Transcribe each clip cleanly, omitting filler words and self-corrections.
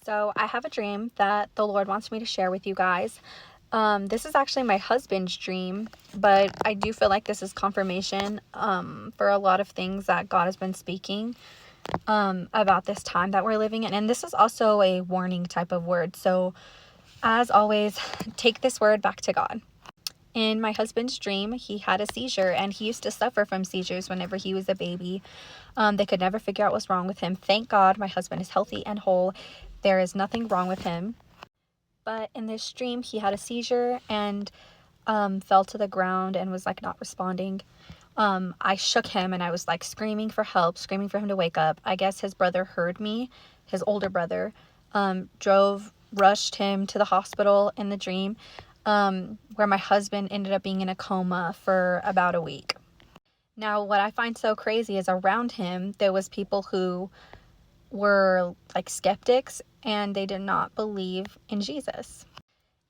So I have a dream that the Lord wants me to share with you guys. This is actually my husband's dream, but I do feel like this is confirmation for a lot of things that God has been speaking about this time that we're living in. And this is also a warning type of word. So as always, take this word back to God. In my husband's dream, he had a seizure, and he used to suffer from seizures whenever he was a baby. They could never figure out what's wrong with him. Thank God my husband is healthy and whole. There is nothing wrong with him. But in this dream, he had a seizure and fell to the ground and was like not responding. I shook him and I was like screaming for help, screaming for him to wake up. I guess his brother heard me, his older brother, rushed him to the hospital in the dream, where my husband ended up being in a coma for about a week. Now, what I find so crazy is around him, there was people who were like skeptics and they did not believe in Jesus.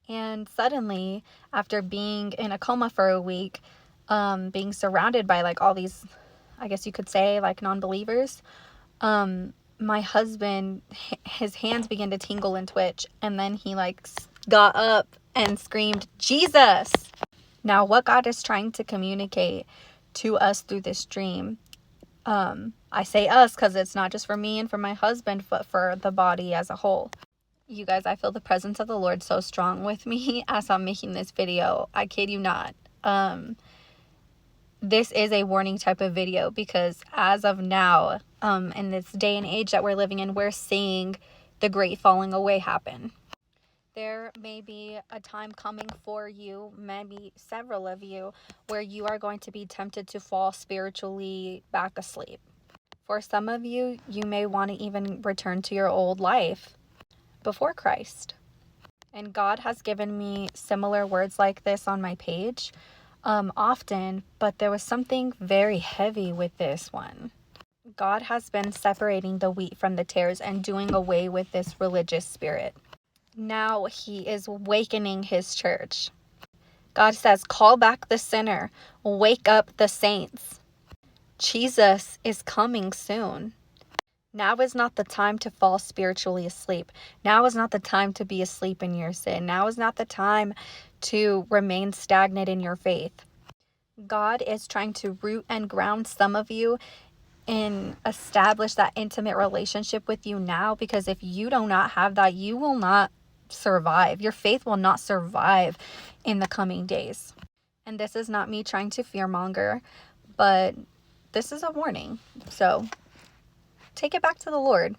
And suddenly, after being in a coma for a week, being surrounded by like all these, I guess you could say, like non-believers, my husband, his hands began to tingle and twitch, and then he like got up and screamed, "Jesus!" Now, what God is trying to communicate to us through this dream, I say us because it's not just for me and for my husband, but for the body as a whole. You guys, I feel the presence of the Lord so strong with me as I'm making this video. I kid you not. This is a warning type of video because as of now, in this day and age that we're living in, we're seeing the great falling away happen. There may be a time coming for you, maybe several of you, where you are going to be tempted to fall spiritually back asleep. For some of you, you may want to even return to your old life before Christ. And God has given me similar words like this on my page often, but there was something very heavy with this one. God has been separating the wheat from the tares and doing away with this religious spirit. Now he is awakening his church. God says, call back the sinner, wake up the saints. Jesus is coming soon. Now is not the time to fall spiritually asleep. Now is not the time to be asleep in your sin. Now is not the time to remain stagnant in your faith. God is trying to root and ground some of you and establish that intimate relationship with you now, because if you do not have that, you will not survive. Your faith will not survive in the coming days. And this is not me trying to fearmonger, but this is a warning. So take it back to the Lord.